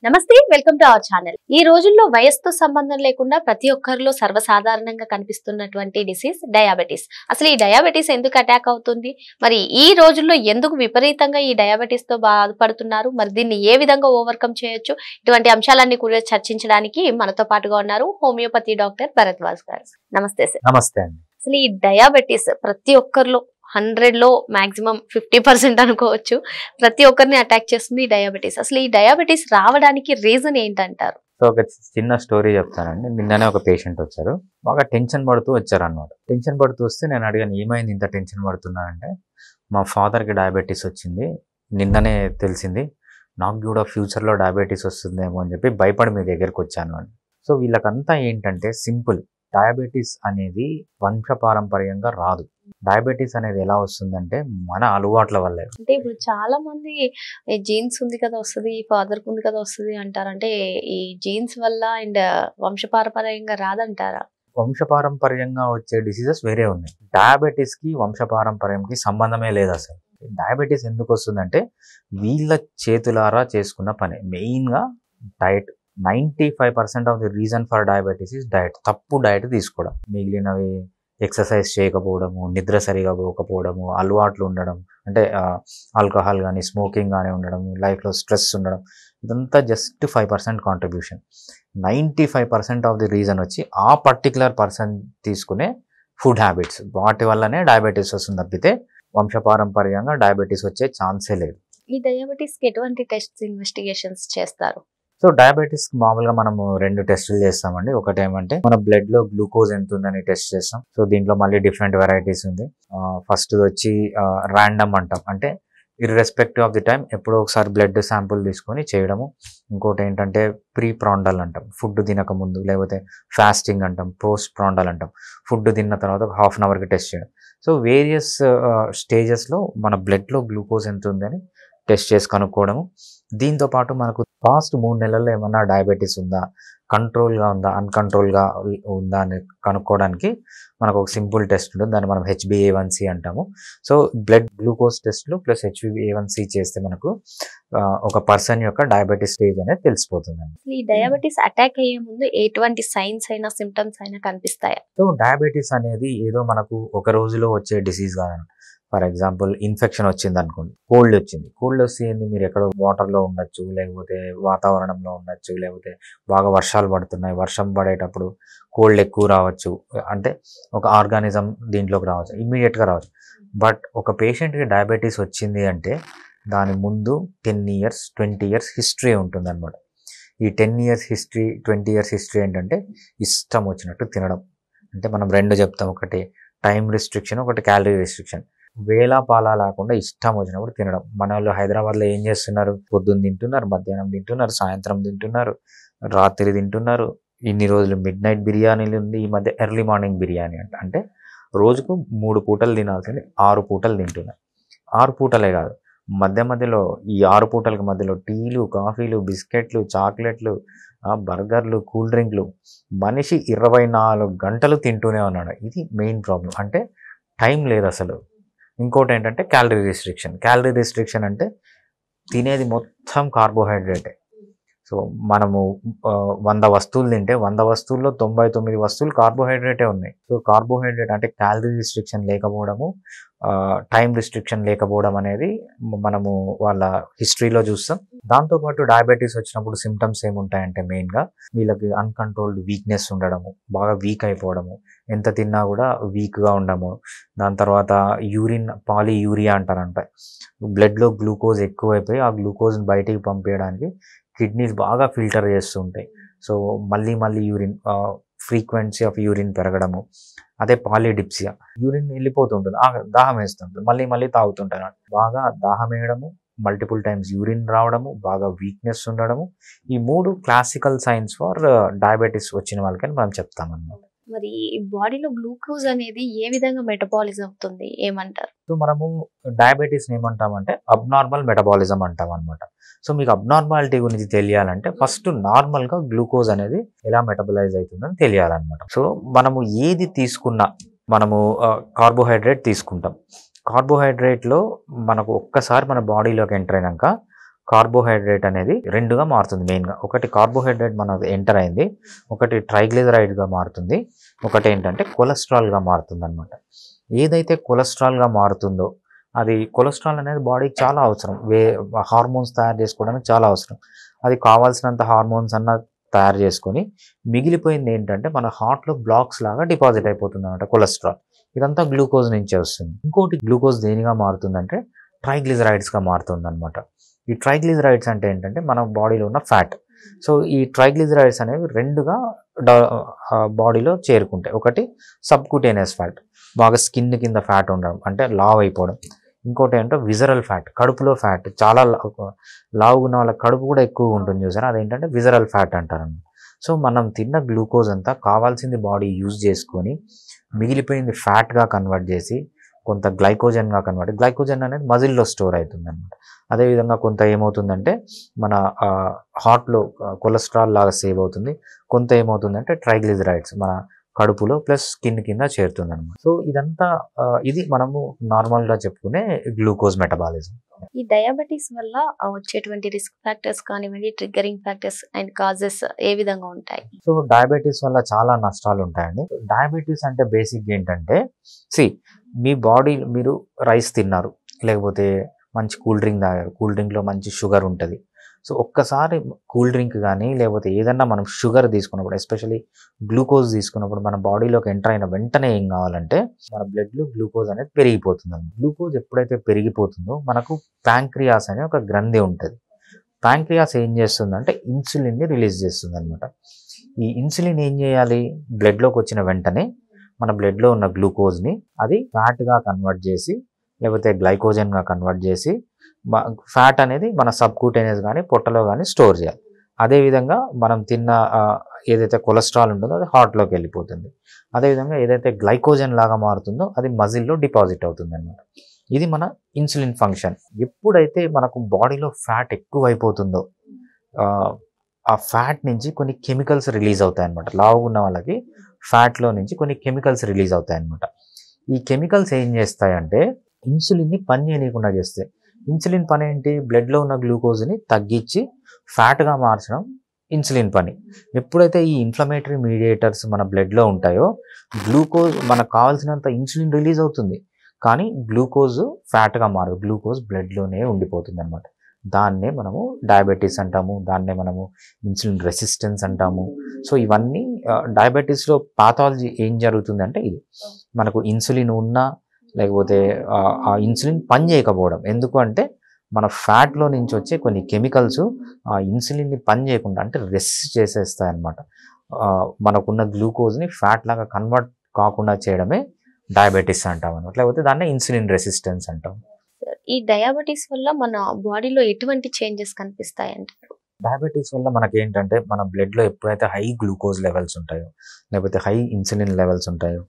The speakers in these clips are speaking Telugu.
నమస్తే, వెల్కమ్ టు అవర్ ఛానల్. ఈ రోజుల్లో వయస్సుతో సంబంధం లేకుండా ప్రతి ఒక్కరిలో సర్వసాధారణంగా కనిపిస్తున్నటువంటి డిసీజ్ డయాబెటీస్. అసలు ఈ డయాబెటీస్ ఎందుకు అటాక్ అవుతుంది, మరి ఈ రోజుల్లో ఎందుకు విపరీతంగా ఈ డయాబెటీస్ తో బాధపడుతున్నారు, మరి దీన్ని ఏ విధంగా ఓవర్కమ్ చేయొచ్చు, ఇటువంటి అంశాలన్నీ కూడా చర్చించడానికి మనతో పాటుగా ఉన్నారు హోమియోపతి డాక్టర్ భరద్వాజ్ గారు. నమస్తే సార్. నమస్తే అండి. అసలు ఈ డయాబెటీస్ ప్రతి ఒక్కరిలో 100 లో మాక్సిమం 50% అనుకోవచ్చు, ప్రతి ఒక్కరిని అటాక్ చేస్తుంది ఈ డయాబెటీస్. అసలు ఈ డయాబెటీస్ రావడానికి రీజన్ ఏంటంటారు? సో ఒక చిన్న స్టోరీ చెప్తానండి. నిన్ననే ఒక పేషెంట్ వచ్చారు, బాగా టెన్షన్ పడుతూ వచ్చారు అనమాట. టెన్షన్ పడుతూ వస్తే నేను అడిగాను, ఏమైంది ఇంత టెన్షన్ పడుతున్నా అంటే, మా ఫాదర్కి డయాబెటీస్ వచ్చింది, నిన్ననే తెలిసింది, నాకు కూడా ఫ్యూచర్లో డయాబెటీస్ వస్తుందేమో అని చెప్పి భయపడి మీ దగ్గరికి వచ్చాను అని. సో వీళ్ళకంతా ఏంటంటే సింపుల్, డయాబెటీస్ అనేది వంశపారంపర్యంగా రాదు. డయాబెటీస్ అనేది ఎలా వస్తుందంటే మన అలవాట్ల వల్లే. అంటే ఇప్పుడు చాలా మంది జీన్స్ ఉంది కదా వస్తుంది, ఫాదర్ కు ఉంది కదా వస్తుంది అంటారు. అంటే ఈ జీన్స్ వల్ల అండ్ వంశపారంపర్యంగా రాదంటారా? వంశపారంపర్యంగా వచ్చే డిసీజెస్ వేరే ఉన్నాయి. డయాబెటీస్ కి వంశపారంపర్యంకి సంబంధమే లేదు అసలు. డయాబెటీస్ ఎందుకు వస్తుందంటే వీళ్ళ చేతులారా చేసుకున్న పని, మెయిన్గా diet. 95% of the reason for diabetes is diet. తప్పు డయట్ తీసుకోవడం, మిగిలినవి ఎక్సర్సైజ్ చేయకపోవడము, నిద్ర సరిగా పోకపోవడము, అలవాట్లు ఉండడం, అంటే ఆల్కహాల్ కానీ స్మోకింగ్ కానీ ఉండడం, లైఫ్లో స్ట్రెస్ ఉండడం, ఇదంతా just 5% contribution. 95% of the reason వచ్చి ఆ పర్టికులర్ పర్సన్ తీసుకునే ఫుడ్ హ్యాబిట్స్, వాటి వల్లనే డయాబెటీస్ వస్తుంది తప్పితే వంశపారంపర్యంగా డయాబెటీస్ వచ్చే ఛాన్సే లేదు. ఈ డయాబెటీస్ కి ఎటువంటి టెస్ట్ ఇన్వెస్టిగేషన్స్ చేస్తారు? సో డయాబెటీస్ మామూలుగా మనము 2 టెస్టులు చేస్తామండి. ఒకటి ఏమంటే మన బ్లడ్ లో గ్లూకోజ్ ఎంత ఉందని టెస్ట్ చేస్తాం. సో దీంట్లో మళ్ళీ డిఫరెంట్ వెరైటీస్ ఉంది. ఫస్ట్ వచ్చి ర్యాండమ్ అంటాం, అంటే ఇర్రెస్పెక్టివ్ ఆఫ్ ది టైం ఎప్పుడో ఒకసారి బ్లడ్ శాంపుల్ తీసుకొని చేయడము. ఇంకోటి ఏంటంటే ప్రీ ప్రాండల్ అంటాం, ఫుడ్ తినక ముందు, లేకపోతే ఫాస్టింగ్ అంటాం, పోస్ట్ ప్రాండల్ అంటాం, ఫుడ్ తిన్న తర్వాత ఒక ½ an hourకి టెస్ట్ చేయడం. సో వేరియస్ స్టేజెస్లో మన బ్లడ్లో గ్లూకోజ్ ఎంత ఉందని టెస్ట్ చేసి కనుక్కోవడము. దీంతో పాటు మనకు పాస్ట్ 3 నెలల్లో ఏమన్నా డయాబెటీస్ ఉందా, కంట్రోల్గా ఉందా, అన్కంట్రోల్గా ఉందా అని కనుక్కోవడానికి మనకు ఒక సింపుల్ టెస్ట్ ఉంటుంది, దాన్ని మనం HbA1c అంటాము. సో బ్లడ్ గ్లూకోజ్ టెస్ట్లు ప్లస్ HbA1c చేస్తే మనకు ఒక పర్సన్ యొక్క డయాబెటీస్ స్టేజ్ అనేది తెలిసిపోతుందండి. ఈ డయాబెటీస్ అటాక్ అయ్యే ముందు ఎటువంటి సైన్స్ అయినా సిమ్టమ్స్ అయినా కనిపిస్తాయా? సో డయాబెటీస్ అనేది ఏదో మనకు ఒక రోజులో వచ్చే డిసీజ్ కాదండి. ఫర్ ఎగ్జాంపుల్ ఇన్ఫెక్షన్ వచ్చింది అనుకోండి, కోల్డ్ వచ్చింది, కోల్డ్ వస్తే మీరు ఎక్కడ వాటర్లో ఉండొచ్చు, లేకపోతే వాతావరణంలో ఉండొచ్చు, లేకపోతే బాగా వర్షాలు పడుతున్నాయి, వర్షం పడేటప్పుడు కోల్డ్ ఎక్కువ రావచ్చు, అంటే ఒక ఆర్గానిజం దీంట్లోకి రావచ్చు, ఇమ్మీడియట్గా రావచ్చు. బట్ ఒక పేషెంట్కి డయాబెటీస్ వచ్చింది అంటే దాని ముందు 10 years 20 years హిస్టరీ ఉంటుంది అనమాట. ఈ 10 years హిస్టరీ 20 years హిస్టరీ ఏంటంటే ఇష్టం వచ్చినట్టు తినడం. అంటే మనం 2 చెప్తాం, ఒకటి టైం రిస్ట్రిక్షన్, ఒకటి క్యాలరీ రిస్ట్రిక్షన్. వేలా పాలా లేకుండా ఇష్టం వచ్చినప్పుడు తినడం. మన వాళ్ళు హైదరాబాద్లో ఏం చేస్తున్నారు, పొద్దున్న తింటున్నారు, మధ్యాహ్నం తింటున్నారు, సాయంత్రం తింటున్నారు, రాత్రి తింటున్నారు. ఇన్ని రోజులు మిడ్ నైట్ బిర్యానీలు ఉంది, ఈ మధ్య ఎర్లీ మార్నింగ్ బిర్యానీ అంటే రోజుకు 3 పూటలు తినాల్సింది 6 పూటలు తింటున్నారు. 6 పూటలే కాదు, మధ్యలో ఈ 6 పూటలకి మధ్యలో టీలు, కాఫీలు, బిస్కెట్లు, చాక్లెట్లు, బర్గర్లు, కూల్ డ్రింక్లు, మనిషి 24 గంటలు తింటూనే ఉన్నాడు. ఇది మెయిన్ ప్రాబ్లం, అంటే టైం లేదు అసలు. ఇంకోటి ఏంటంటే క్యాలరీ రిస్ట్రిక్షన్. క్యాలరీ రిస్ట్రిక్షన్ అంటే తినేది మొత్తం కార్బోహైడ్రేటే. సో మనము 100 వస్తువులు తింటే 100 వస్తువుల్లో 99 వస్తువులు కార్బోహైడ్రేటే ఉన్నాయి. సో కార్బోహైడ్రేట్ అంటే క్యాలరీ రిస్ట్రిక్షన్ లేకపోవడము, టైం రిస్ట్రిక్షన్ లేకపోవడం అనేది మనము వాళ్ళ హిస్టరీలో చూస్తాం. దాంతోపాటు డయాబెటీస్ వచ్చినప్పుడు సిమ్టమ్స్ ఏముంటాయంటే మెయిన్గా వీళ్ళకి అన్కంట్రోల్డ్ వీక్నెస్ ఉండడము, బాగా వీక్ అయిపోవడము, ఎంత తిన్నా కూడా వీక్గా ఉండము. దాని తర్వాత యూరిన్ పాలియూరియా అంటారంట, బ్లడ్లో గ్లూకోజ్ ఎక్కువైపోయి ఆ గ్లూకోజ్ని బయటికి పంపించడానికి కిడ్నీస్ బాగా ఫిల్టర్ చేస్తూ ఉంటాయి. సో మళ్ళీ యూరిన్, ఫ్రీక్వెన్సీ ఆఫ్ యూరిన్ పెరగడము. అదే పాలిడిప్సియా, యూరిన్ వెళ్ళిపోతుంటుంది, దాహం వేస్తుంటుంది, మళ్ళీ తాగుతుంటారు. బాగా దాహం వేయడము, మల్టిపుల్ టైమ్స్ యూరిన్ రావడము, బాగా వీక్నెస్ ఉండడము, ఈ 3 క్లాసికల్ సైన్స్ ఫర్ డయాబెటీస్ వచ్చిన వాళ్ళకని మనం చెప్తామన్నమాట. మరి బాడీలో గ్లూకోజ్ అనేది ఏ విధంగా మెటబాలిజం అవుతుంది, ఏమంటారు? సో మనము డయాబెటీస్ని ఏమంటామంటే అబ్నార్మల్ మెటబాలిజం అంటాం అనమాట. సో మీకు అబ్నార్మాలిటీ గురించి తెలియాలంటే ఫస్ట్ నార్మల్గా గ్లూకోజ్ అనేది ఎలా మెటబలైజ్ అవుతుందని తెలియాలన్నమాట. సో మనము ఏది తీసుకున్నా, మనము కార్బోహైడ్రేట్ తీసుకుంటాం. కార్బోహైడ్రేట్లో మనకు ఒక్కసారి మన బాడీలోకి ఎంటర్ అయినాక కార్బోహైడ్రేట్ అనేది రెండుగా మారుతుంది మెయిన్గా. ఒకటి కార్బోహైడ్రేట్ మనకు ఎంటర్ అయింది, ఒకటి ట్రైగ్లిజరైడ్గా మారుతుంది, ఒకటి ఏంటంటే కొలెస్ట్రాల్గా మారుతుంది అనమాట. ఏదైతే కొలెస్ట్రాల్గా మారుతుందో అది కొలెస్ట్రాల్ అనేది బాడీకి చాలా అవసరం, హార్మోన్స్ తయారు చేసుకోవడానికి చాలా అవసరం. అది కావాల్సినంత హార్మోన్స్ అన్న తయారు చేసుకొని మిగిలిపోయింది ఏంటంటే మన హార్ట్లో బ్లాక్స్ లాగా డిపాజిట్ అయిపోతుంది అనమాట కొలెస్ట్రాల్. ఇదంతా గ్లూకోజ్ నుంచే వస్తుంది. ఇంకోటి గ్లూకోజ్ దేనిగా మారుతుందంటే ట్రైగ్లిజరైడ్స్గా మారుతుంది అనమాట. ఈ ట్రైగ్లిజరైడ్స్ అంటే ఏంటంటే మన బాడీలో ఉన్న ఫ్యాట్. సో ఈ ట్రైగ్లిజరైడ్స్ అనేవి రెండుగా బాడీలో చేరుకుంటాయి. ఒకటి సబ్క్యూటేనియస్ ఫ్యాట్, బాగా స్కిన్ కింద ఫ్యాట్ ఉండడం అంటే లావ్ అయిపోవడం. ఇంకోటి ఏంటో విజరల్ ఫ్యాట్, కడుపులో ఫ్యాట్, చాలా లావు ఉన్న వాళ్ళ కడుపు కూడా ఎక్కువ ఉంటుంది చూసారా, అదేంటంటే విజరల్ ఫ్యాట్ అంటారన్నమాట. సో మనం తిన్న గ్లూకోజ్ అంతా కావాల్సింది బాడీ యూజ్ చేసుకొని మిగిలిపోయింది ఫ్యాట్గా కన్వర్ట్ చేసి కొంత గ్లైకోజన్గా గ్లైకోజన్ అనేది మజిల్లో స్టోర్ అవుతుంది అనమాట. అదేవిధంగా కొంత ఏమవుతుందంటే మన హార్ట్లో కొలెస్ట్రాల్ లాగా సేవ్ అవుతుంది, కొంత ఏమవుతుందంటే ట్రైగ్లిజరైడ్స్ మన కడుపులో ప్లస్ స్కిన్ కింద చేరుతుంది అనమాట. సో ఇదంతా ఇది మనము నార్మల్గా చెప్పుకునే గ్లూకోజ్ మెటబాలిజం. ఈ డయాబెటీస్ వల్ల వచ్చేటువంటి రిస్క్ ఫ్యాక్టర్స్ కానివ్వండి, ట్రిగ్గరింగ్ ఫ్యాక్టర్స్ అండ్ కాజెస్ ఏ విధంగా ఉంటాయి? సో డయాబెటీస్ వల్ల చాలా నష్టాలు ఉంటాయండి. డయాబెటీస్ అంటే బేసిక్ ఏంటంటే మీ బాడీ, మీరు రైస్ తిన్నారు, లేకపోతే మంచి కూల్ డ్రింక్ తాగారు, కూల్ డ్రింక్లో మంచి షుగర్ ఉంటుంది. సో ఒక్కసారి కూల్ డ్రింక్ కానీ లేకపోతే ఏదన్నా మనం షుగర్ తీసుకున్నప్పుడు, ఎస్పెషల్లీ గ్లూకోజ్ తీసుకున్నప్పుడు మన బాడీలోకి ఎంటర్ అయిన వెంటనే ఏం కావాలంటే మన బ్లడ్లో గ్లూకోజ్ అనేది పెరిగిపోతుంది. గ్లూకోజ్ ఎప్పుడైతే పెరిగిపోతుందో మనకు ప్యాంక్రియాస్ అనే ఒక గ్రంథి ఉంటుంది. ప్యాంక్రియాస్ ఏం చేస్తుందంటే ఇన్సులిన్ని రిలీజ్ చేస్తుంది అనమాట. ఈ ఇన్సులిన్ ఏం చేయాలి, బ్లడ్లోకి వచ్చిన వెంటనే మన బ్లడ్లో ఉన్న గ్లూకోజ్ని అది ఫ్యాట్గా కన్వర్ట్ చేసి లేకపోతే గ్లైకోజన్గా కన్వర్ట్ చేసి ఫ్యాట్ అనేది మన సబ్క్యూటేనియస్ కానీ పొట్టలో కానీ స్టోర్ చేయాలి. అదేవిధంగా మనం తిన్న ఏదైతే కొలెస్ట్రాల్ ఉంటుందో అది హార్ట్లోకి వెళ్ళిపోతుంది. అదేవిధంగా ఏదైతే గ్లైకోజన్ లాగా మారుతుందో అది మజిల్లో డిపాజిట్ అవుతుంది అనమాట. ఇది మన ఇన్సులిన్ ఫంక్షన్. ఎప్పుడైతే మనకు బాడీలో ఫ్యాట్ ఎక్కువ అయిపోతుందో ఆ ఫ్యాట్ నుంచి కొన్ని కెమికల్స్ రిలీజ్ అవుతాయి అనమాట. లావుగా ఉన్న వాళ్ళకి ఫ్యాట్లో నుంచి కొన్ని కెమికల్స్ రిలీజ్ అవుతాయి అనమాట. ఈ కెమికల్స్ ఏం చేస్తాయంటే ఇన్సులిన్ని పని చేయకుండా చేస్తాయి. ఇన్సులిన్ పని ఏంటి, బ్లడ్లో ఉన్న గ్లూకోజ్ని తగ్గించి ఫ్యాట్గా మార్చడం ఇన్సులిన్ పని. ఎప్పుడైతే ఈ ఇన్ఫ్లమేటరీ మీడియేటర్స్ మన బ్లడ్లో ఉంటాయో గ్లూకోజ్ మనకు కావాల్సినంత ఇన్సులిన్ రిలీజ్ అవుతుంది, కానీ గ్లూకోజ్ ఫ్యాట్గా మారదు, గ్లూకోజ్ బ్లడ్లోనే ఉండిపోతుంది అనమాట. దాన్నే మనము డయాబెటీస్ అంటాము, దాన్నే మనము ఇన్సులిన్ రెసిస్టెన్స్ అంటాము. సో ఇవన్నీ డయాబెటీస్లో పాథాలజీ ఏం జరుగుతుందంటే ఇది మనకు ఇన్సులిన్ ఉన్నా లేకపోతే ఆ ఇన్సులిన్ పని చేయకపోవడం. ఎందుకు అంటే మన ఫ్యాట్లో నుంచి వచ్చే కొన్ని కెమికల్స్ ఆ ఇన్సులిన్ని పని చేయకుండా అంటే రెస్ట్ చేసేస్తాయి అన్నమాట. మనకున్న గ్లూకోజ్ని ఫ్యాట్ లాగా కన్వర్ట్ కాకుండా చేయడమే డయాబెటీస్ అంటాం అనమాట, లేకపోతే దాన్ని ఇన్సులిన్ రెసిస్టెన్స్ అంటాం. ఈ డయాబెటీస్ వల్ల మన బాడీలో ఎటువంటి చేంజెస్ కనిపిస్తాయి అంటారు? డయాబెటీస్ వల్ల మనకి ఏంటంటే మన బ్లడ్లో ఎప్పుడైతే హై గ్లూకోజ్ లెవెల్స్ ఉంటాయో లేకపోతే హై ఇన్సులిన్ లెవెల్స్ ఉంటాయో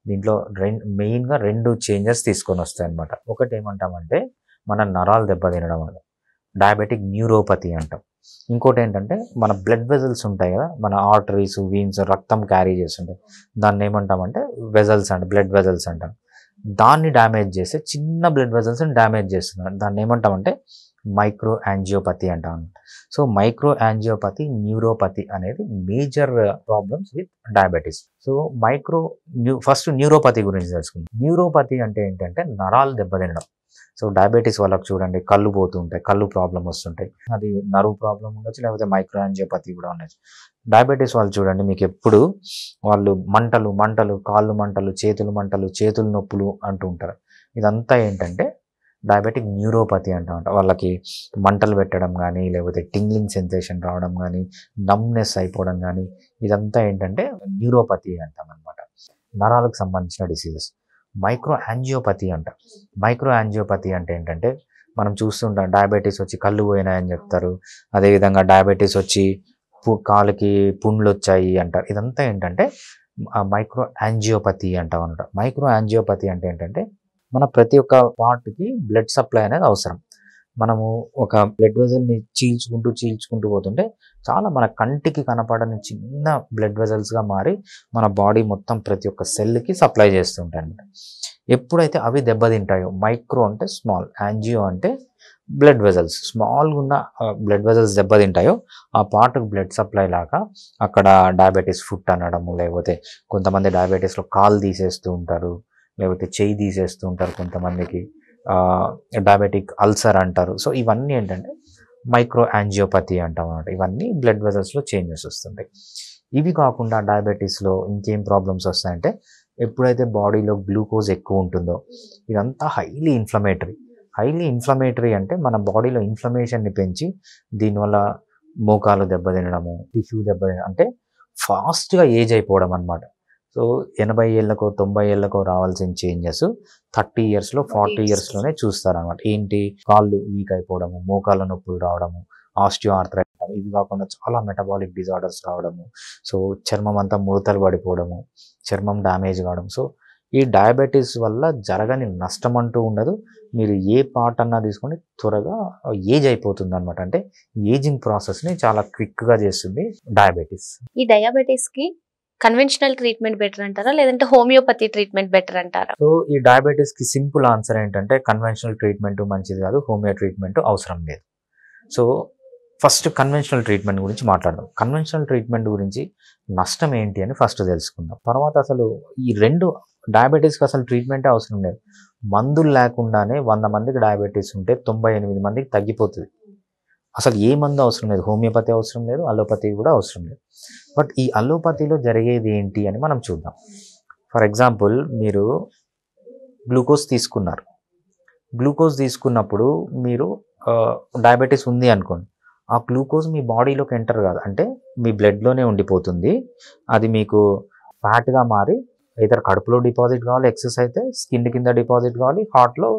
దీంట్లో మెయిన్గా రెండు చేంజెస్ తీసుకొని వస్తాయి అన్నమాట. ఒకటి ఏమంటామంటే మన నరాలు దెబ్బతినడం వల్ల డయాబెటిక్ న్యూరోపతి అంటాం. ఇంకోటి ఏంటంటే మన బ్లడ్ వెజల్స్ ఉంటాయి కదా, మన ఆర్టరీస్, వీన్స్, రక్తం క్యారీ చేస్తుంటాయి, దాన్ని ఏమంటామంటే వెజల్స్ అంటే బ్లడ్ వెజల్స్ అంటాం. దాన్ని డ్యామేజ్ చేస్తే చిన్న బ్లడ్ వెజల్స్ని డ్యామేజ్ చేస్తున్నారు, దాన్ని ఏమంటామంటే మైక్రో యాంజియోపతి అంటాం. సో మైక్రో యాంజియోపతి, న్యూరోపతి అనేది major problems with diabetes. So first neuropathy గురించి తెలుసుకుందాం. న్యూరోపతి అంటే ఏంటంటే నరాలు దెబ్బతినడం. సో డయాబెటీస్ వాళ్ళకి చూడండి కళ్ళు పోతుంటాయి, కళ్ళు ప్రాబ్లం వస్తుంటాయి, అది నరువు ప్రాబ్లం ఉండొచ్చు, లేకపోతే మైక్రో యాంజియోపతి కూడా ఉండొచ్చు. డయాబెటీస్ వాళ్ళు చూడండి మీకు ఎప్పుడు వాళ్ళు మంటలు, కాళ్ళు మంటలు, చేతులు నొప్పులు అంటూ ఉంటారు. ఇదంతా ఏంటంటే డయాబెటిక్ న్యూరోపతి అంటామంట. వాళ్ళకి మంటలు పెట్టడం కానీ లేకపోతే టింగ్లింగ్ సెన్సేషన్ రావడం కానీ నమ్నెస్ అయిపోవడం కానీ ఇదంతా ఏంటంటే న్యూరోపతి అంటాం అనమాట, నరాలకు సంబంధించిన డిసీజెస్. మైక్రో యాంజియోపతి అంట. మైక్రో యాంజియోపతి అంటే ఏంటంటే మనం చూస్తుంటాం డయాబెటీస్ వచ్చి కళ్ళు పోయినాయని చెప్తారు, అదేవిధంగా డయాబెటీస్ వచ్చి కాలుకి పుండ్లు వచ్చాయి అంటారు. ఇదంతా ఏంటంటే మైక్రో యాంజియోపతి అంటాం అనమాట. మైక్రో యాంజియోపతి అంటే ఏంటంటే మన ప్రతి ఒక్క పార్ట్కి బ్లడ్ సప్లై అనేది అవసరం. మనము ఒక బ్లడ్ వెజల్ని చీల్చుకుంటూ పోతుంటే చాలా మన కంటికి కనపడని చిన్న బ్లడ్ వెజల్స్గా మారి మన బాడీ మొత్తం ప్రతి ఒక్క సెల్కి సప్లై చేస్తుంటాయి అన్నమాట. ఎప్పుడైతే అవి దెబ్బతింటాయో, మైక్రో అంటే స్మాల్, యాంజియో అంటే బ్లడ్ వెజల్స్ స్మాల్గా ఉన్న బ్లడ్ వెజల్స్ దెబ్బతింటాయో ఆ పార్ట్కి బ్లడ్ సప్లై లాగా అక్కడ డయాబెటీస్ ఫుట్ అనడము, లేకపోతే కొంతమంది డయాబెటీస్లో కాలు తీసేస్తూ ఉంటారు, లేకపోతే చెయ్యి తీసేస్తూ ఉంటారు, కొంతమందికి డయాబెటిక్ అల్సర్ అంటారు. సో ఇవన్నీ ఏంటంటే మైక్రో యాంజియోపతి అంటాం అన్నమాట. ఇవన్నీ బ్లడ్ వెజల్స్లో చేంజెస్ వస్తుంటాయి. ఇవి కాకుండా డయాబెటీస్లో ఇంకేం ప్రాబ్లమ్స్ వస్తాయంటే ఎప్పుడైతే బాడీలో గ్లూకోజ్ ఎక్కువ ఉంటుందో ఇదంతా హైలీ ఇన్ఫ్లమేటరీ అంటే మన బాడీలో ఇన్ఫ్లమేషన్ని పెంచి దీనివల్ల మోకాలు దెబ్బతినడము, టిష్యూ దెబ్బతినడం, అంటే ఫాస్ట్గా ఏజ్ అయిపోవడం అనమాట. సో 80 ఏళ్ళకో 90 ఏళ్ళకో రావాల్సిన చేంజెస్ 30 ఇయర్స్లో 40 ఇయర్స్లోనే చూస్తారనమాట. ఏంటి, కాళ్ళు వీక్ అయిపోవడము, మోకాళ్ళ నొప్పులు రావడము, ఆస్టియో ఆర్థరైటిస్, ఇవి కాకుండా చాలా మెటబాలిక్ డిజార్డర్స్ రావడము, సో చర్మం అంతా ముడతలు పడిపోవడము, చర్మం డ్యామేజ్ కావడం. సో ఈ డయాబెటీస్ వల్ల జరగని నష్టం అంటూ ఉండదు. మీరు ఏ పార్ట్ అన్నా తీసుకొని త్వరగా ఏజ్ అయిపోతుంది అనమాట. అంటే ఏజింగ్ ప్రాసెస్ని చాలా క్విక్గా చేస్తుంది డయాబెటీస్. ఈ డయాబెటీస్ కి కన్వెన్షనల్ ట్రీట్మెంట్ బెటర్ అంటారా, లేదంటే హోమియోపతి ట్రీట్మెంట్ బెటర్ అంటారా? సో ఈ డయాబెటీస్కి సింపుల్ ఆన్సర్ ఏంటంటే కన్వెన్షనల్ ట్రీట్మెంట్ మంచిది కాదు, హోమియో ట్రీట్మెంట్ అవసరం లేదు. సో ఫస్ట్ కన్వెన్షనల్ ట్రీట్మెంట్ గురించి మాట్లాడదాం. కన్వెన్షనల్ ట్రీట్మెంట్ గురించి నష్టం ఏంటి అని ఫస్ట్ తెలుసుకుందాం. తర్వాత అసలు ఈ రెండు డయాబెటీస్కి అసలు ట్రీట్మెంటే అవసరం లేదు. మందులు లేకుండానే 100 మందికి డయాబెటీస్ ఉంటే 98 మందికి తగ్గిపోతుంది. అసలు ఏ మందు అవసరం లేదు, హోమియోపతి అవసరం లేదు, అలోపతి కూడా అవసరం లేదు. బట్ ఈ అలోపతిలో జరిగేది ఏంటి అని మనం చూద్దాం. ఫర్ ఎగ్జాంపుల్ మీరు గ్లూకోజ్ తీసుకున్నారు. గ్లూకోజ్ తీసుకున్నప్పుడు మీరు డయాబెటీస్ ఉంది అనుకోండి, ఆ గ్లూకోజ్ మీ బాడీలోకి ఎంటర్ కాదు, అంటే మీ బ్లడ్లోనే ఉండిపోతుంది. అది మీకు ఫ్యాట్గా మారి ఇతర కడుపులో డిపాజిట్ కావాలి, ఎక్సెస్ అయితే స్కిన్ కింద డిపాజిట్ కావాలి, హార్ట్లో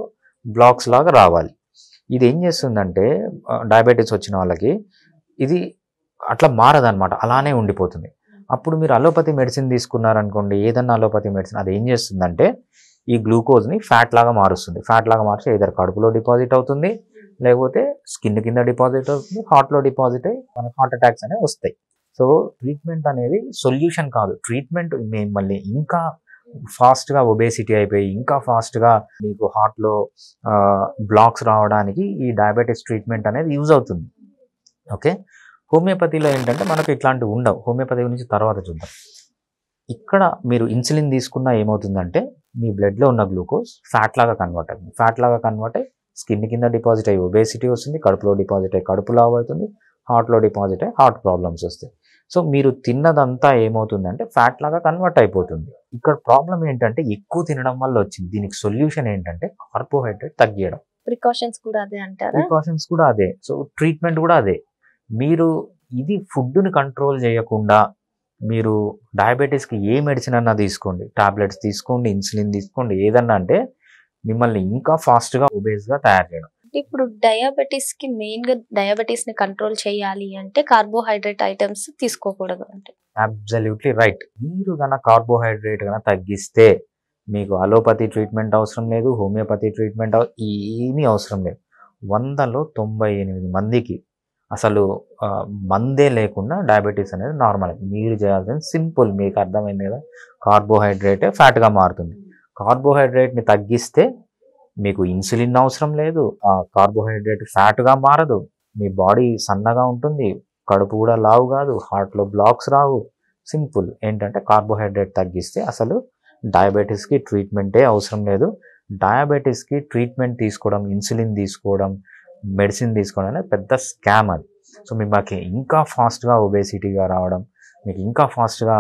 బ్లాక్స్ లాగా రావాలి. ఇది ఏం చేస్తుందంటే డయాబెటీస్ వచ్చిన వాళ్ళకి ఇది అట్లా మారదనమాట, అలానే ఉండిపోతుంది. అప్పుడు మీరు అలోపతి మెడిసిన్ తీసుకున్నారనుకోండి, ఏదన్నా అలోపతి మెడిసిన్, అది ఏం చేస్తుందంటే ఈ గ్లూకోజ్ని ఫ్యాట్ లాగా మారుస్తుంది. ఫ్యాట్ లాగా మార్చి ఇతర కడుపులో డిపాజిట్ అవుతుంది, లేకపోతే స్కిన్ కింద డిపాజిట్ అవుతుంది, హార్ట్లో డిపాజిట్ అయ్యి మనకు హార్ట్ అటాక్స్ అనేవి వస్తాయి. సో ట్రీట్మెంట్ అనేది సొల్యూషన్ కాదు. ట్రీట్మెంట్ మిమ్మల్ని ఇంకా ఫాస్ట్గా ఒబేసిటీ అయిపోయి ఇంకా ఫాస్ట్గా మీకు హార్ట్లో బ్లాక్స్ రావడానికి ఈ డయాబెటీస్ ట్రీట్మెంట్ అనేది యూజ్ అవుతుంది. ఓకే, హోమియోపతిలో ఏంటంటే మనకు ఇట్లాంటివి ఉండవు. హోమియోపతి గురించి తర్వాత చూద్దాం. ఇక్కడ మీరు ఇన్సులిన్ తీసుకున్నా ఏమవుతుందంటే మీ బ్లడ్లో ఉన్న గ్లూకోజ్ ఫ్యాట్ లాగా కన్వర్ట్ అవుతుంది. ఫ్యాట్ లాగా కన్వర్ట్ అయ్యి స్కిన్ కింద డిపాజిట్ అయ్యి ఒబేసిటీ వస్తుంది, కడుపులో డిపాజిట్ అయ్యి కడుపు లావు అవుతుంది, హార్ట్లో డిపాజిట్ అయ్యి హార్ట్ ప్రాబ్లమ్స్ వస్తాయి. సో మీరు తిన్నదంతా ఏమవుతుందంటే ఫ్యాట్ లాగా కన్వర్ట్ అయిపోతుంది. ఇక్కడ ప్రాబ్లం ఏంటంటే ఎక్కువ తినడం వల్ల వచ్చింది. దీనికి సొల్యూషన్ ఏంటంటే కార్బోహైడ్రేట్ తగ్గియడం. ప్రికాషన్స్ కూడా అదే అంటారా? ప్రికాషన్స్ కూడా అదే. సో ట్రీట్మెంట్ కూడా అదే. మీరు ఇది ఫుడ్ని కంట్రోల్ చేయకుండా మీరు డయాబెటీస్కి ఏ మెడిసిన్ అన్నా తీసుకోండి, టాబ్లెట్స్ తీసుకోండి, ఇన్సులిన్ తీసుకోండి, ఏదన్నా అంటే మిమ్మల్ని ఇంకా ఫాస్ట్గా ఒబేస్గా తయారు చేయడం. ఇప్పుడు డయాబెటీస్ కి మెయిన్ గా డయాబెటీస్ ని కంట్రోల్ చేయాలి అంటే కార్బోహైడ్రేట్ ఐటమ్స్ తీసుకోకూడదు అంటే. Absolutely right. మీరు కనుక కార్బోహైడ్రేట్ కనుక తగ్గిస్తే మీకు అలోపతి ట్రీట్మెంట్ అవసరం లేదు, హోమియోపతి ట్రీట్మెంట్ ఏమీ అవసరం లేదు. 100లో 98 మందికి అసలు మందే లేకుండా డయాబెటీస్ అనేది నార్మల్. మీరు చేయాల్సింది సింపుల్, మీకు అర్థమైంది కదా, కార్బోహైడ్రేటే ఫ్యాట్గా మారుతుంది. కార్బోహైడ్రేట్ని తగ్గిస్తే మీకు ఇన్సులిన్ అవసరం లేదు, ఆ కార్బోహైడ్రేట్ ఫ్యాట్గా మారదు, మీ బాడీ సన్నగా ఉంటుంది, కడుపు కూడా లావు కాదు, హార్ట్లో బ్లాక్స్ రావు. సింపుల్ ఏంటంటే కార్బోహైడ్రేట్ తగ్గిస్తే అసలు డయాబెటీస్కి ట్రీట్మెంటే అవసరం లేదు. డయాబెటీస్కి ట్రీట్మెంట్ తీసుకోవడం, ఇన్సులిన్ తీసుకోవడం, మెడిసిన్ తీసుకోవడం అనేది పెద్ద స్కామ్ అది. సో మీకు ఇంకా ఫాస్ట్గా ఒబేసిటీగా రావడం, మీకు ఇంకా ఫాస్ట్గా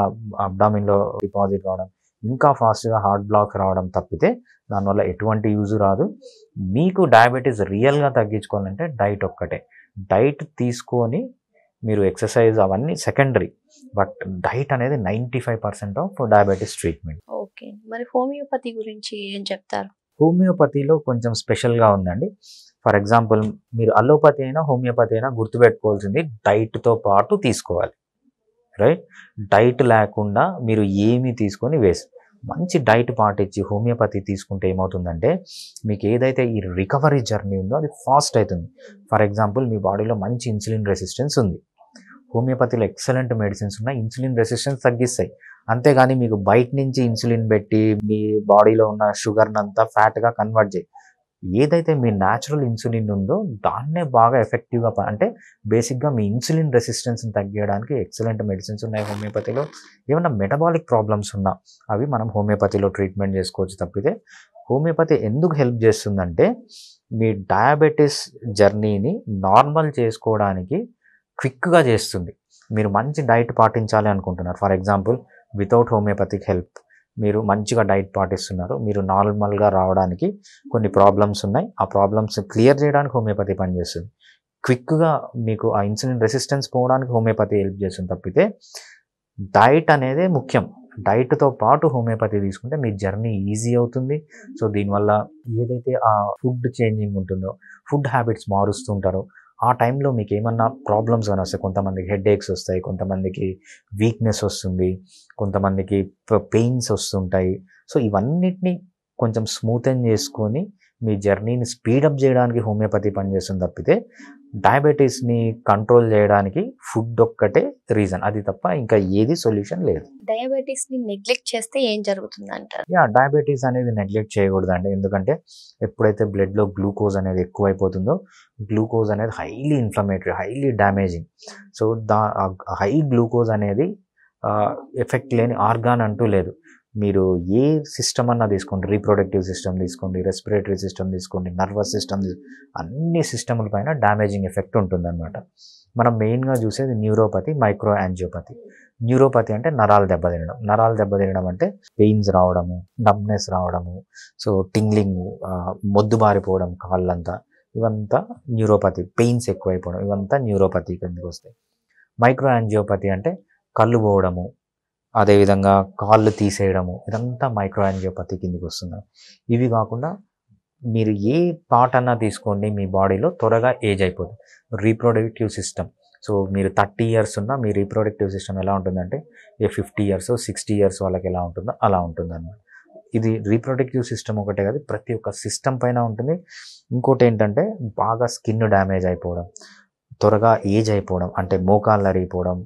అబ్డామిన్లో డిపాజిట్ రావడం, ఇంకా ఫాస్ట్గా హార్ట్ బ్లాక్ రావడం తప్పితే దానివల్ల ఎటువంటి యూజ్ రాదు. మీకు డయాబెటీస్ రియల్గా తగ్గించుకోవాలంటే డైట్ ఒక్కటే. డైట్ తీసుకొని మీరు ఎక్సర్సైజ్ అవన్నీ సెకండరీ, బట్ డైట్ అనేది 95% ఆఫ్ డయాబెటీస్ ట్రీట్మెంట్. ఓకే, మరి హోమియోపతి గురించి ఏం చెప్తారు? హోమియోపతిలో కొంచెం స్పెషల్గా ఉందండి. ఫర్ ఎగ్జాంపుల్ మీరు అలోపతి అయినా హోమియోపతి అయినా గుర్తుపెట్టుకోవాల్సింది డైట్తో పాటు తీసుకోవాలి, రైట్? డైట్ లేకుండా మీరు ఏమీ తీసుకొని వేస్ట్. మంచి డైట్ పాటించి హోమియోపతి తీసుకుంటే ఏమవుతుందంటే మీకు ఏదైతే ఈ రికవరీ జర్నీ ఉందో అది ఫాస్ట్ అవుతుంది. ఫర్ ఎగ్జాంపుల్ మీ బాడీలో మంచి ఇన్సులిన్ రెసిస్టెన్స్ ఉంది, హోమియోపతిలో ఎక్సలెంట్ మెడిసిన్స్ ఉన్నాయి, ఇన్సులిన్ రెసిస్టెన్స్ తగ్గిస్తాయి. అంతేగాని మీకు బయట నుంచి ఇన్సులిన్ పెట్టి మీ బాడీలో ఉన్న షుగర్ని అంతా ఫ్యాట్గా కన్వర్ట్ చేయి. ఏదైతే మీ న్యాచురల్ ఇన్సులిన్ ఉందో దాన్నే బాగా ఎఫెక్టివ్గా అంటే బేసిక్గా మీ ఇన్సులిన్ రెసిస్టెన్స్ని తగ్గించడానికి ఎక్సలెంట్ మెడిసిన్స్ ఉన్నాయి హోమియోపతిలో. ఏమైనా మెటబాలిక్ ప్రాబ్లమ్స్ ఉన్నా అవి మనం హోమియోపతిలో ట్రీట్మెంట్ చేసుకోవచ్చు. తప్పితే హోమియోపతి ఎందుకు హెల్ప్ చేస్తుందంటే మీ డయాబెటీస్ జర్నీని నార్మల్ చేసుకోవడానికి క్విక్గా చేస్తుంది. మీరు మంచి డైట్ పాటించాలి అనుకుంటున్నారు, for example without homoeopathic help మీరు మంచిగా డైట్ పాటిస్తున్నారు, మీరు నార్మల్గా రావడానికి కొన్ని ప్రాబ్లమ్స్ ఉన్నాయి, ఆ ప్రాబ్లమ్స్ క్లియర్ చేయడానికి హోమియోపతి పనిచేస్తుంది. క్విక్గా మీకు ఆ ఇన్సులిన్ రెసిస్టెన్స్ పోవడానికి హోమియోపతి హెల్ప్ చేస్తుంది. తప్పితే డైట్ అనేది ముఖ్యం. డైట్తో పాటు హోమియోపతి తీసుకుంటే మీ జర్నీ ఈజీ అవుతుంది. సో దీనివల్ల ఏదైతే ఆ ఫుడ్ చేంజింగ్ ఉంటుందో, ఫుడ్ హ్యాబిట్స్ మారుస్తూ ఉంటారో, ఆ టైంలో మీకు ఏమన్నా ప్రాబ్లమ్స్ కానీ వస్తాయి. కొంతమందికి హెడేక్స్ వస్తాయి, కొంతమందికి వీక్నెస్ వస్తుంది, కొంతమందికి పెయిన్స్ వస్తుంటాయి. సో ఇవన్నిటిని కొంచెం స్మూతెన్ చేసుకొని మీ జర్నీని స్పీడప్ చేయడానికి హోమియోపతి పనిచేస్తుంది. తప్పితే డయాబెటీస్ని కంట్రోల్ చేయడానికి ఫుడ్ ఒక్కటే రీజన్, అది తప్ప ఇంకా ఏది సొల్యూషన్ లేదు. డయాబెటీస్ ని నెగ్లెక్ట్ చేస్తే ఏం జరుగుతుంది అంటారు? డయాబెటీస్ అనేది నెగ్లెక్ట్ చేయకూడదండి. ఎందుకంటే ఎప్పుడైతే బ్లడ్లో గ్లూకోజ్ అనేది ఎక్కువైపోతుందో, గ్లూకోజ్ అనేది highly inflammatory, highly damaging. So high glucose అనేది ఎఫెక్ట్ లేని ఆర్గాన్ అంటూ లేదు. మీరు ఏ సిస్టమ్ అన్నా తీసుకోండి, రీప్రొడక్టివ్ సిస్టమ్ తీసుకోండి, రెస్పిరేటరీ సిస్టమ్ తీసుకోండి, నర్వస్ సిస్టమ్, అన్ని సిస్టముల పైన డ్యామేజింగ్ ఎఫెక్ట్ ఉంటుందన్నమాట. మనం మెయిన్గా చూసేది న్యూరోపతి, మైక్రో యాంజియోపతి. న్యూరోపతి అంటే నరాలు దెబ్బతినడం. నరాలు దెబ్బతినడం అంటే పెయిన్స్ రావడము, నమ్నెస్ రావడము, సో టింగ్లింగ్, మొద్దుబారిపోవడం కాళ్ళంతా, ఇవంతా న్యూరోపతి. పెయిన్స్ ఎక్కువైపోవడం, ఇవంతా న్యూరోపతి కిందకి వస్తాయి. మైక్రో యాంజియోపతి అంటే కళ్ళు పోవడము, అదేవిధంగా కాళ్ళు తీసేయడము, ఇదంతా మైక్రో యాంజియోపతి కిందకి వస్తుంది. ఇవి కాకుండా మీరు ఏ పార్ట్ అన్నా తీసుకోండి, మీ బాడీలో త్వరగా ఏజ్ అయిపోతుంది. రీప్రొడక్టివ్ సిస్టమ్, సో మీరు 30 years ఉన్నా మీ రీప్రొడక్టివ్ సిస్టమ్ ఎలా ఉంటుందంటే 50 years 60 years వాళ్ళకి ఎలా ఉంటుందో అలా ఉంటుంది అన్నమాట. ఇది రీప్రొడక్టివ్ సిస్టమ్ ఒకటే కాదు, ప్రతి ఒక్క సిస్టమ్ పైన ఉంటుంది. ఇంకోటి ఏంటంటే బాగా స్కిన్ డ్యామేజ్ అయిపోవడం, త్వరగా ఏజ్ అయిపోవడం, అంటే మోకాళ్ళు అరిగిపోవడం,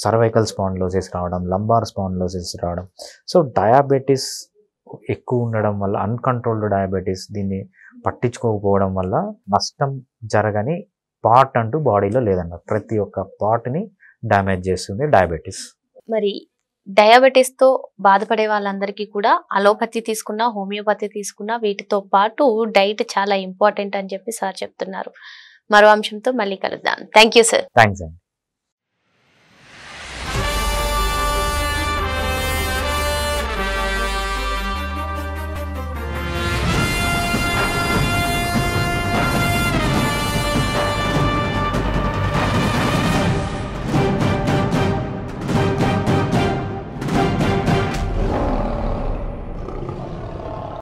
సర్వైకల్ స్పాండిలోసిస్ రావడం, లంబార్ స్పాండిలోసిస్ రావడం. సో డయాబెటీస్ ఎక్కువ ఉండడం వల్ల, అన్కంట్రోల్డ్ డయాబెటీస్, దీన్ని పట్టించుకోకపోవడం వల్ల నష్టం జరగని పార్ట్ అంటూ బాడీలో లేదన్న. ప్రతి ఒక్క పార్ట్ని డ్యామేజ్ చేస్తుంది డయాబెటీస్. మరి డయాబెటీస్ తో బాధపడే వాళ్ళందరికీ కూడా అలోపతి తీసుకున్నా, హోమియోపతి తీసుకున్నా, వీటితో పాటు డైట్ చాలా ఇంపార్టెంట్ అని చెప్పి సార్ చెప్తున్నారు. మరో అంశంతో మళ్ళీ కలుద్దాం. Thank you sir. థ్యాంక్స్ అండి.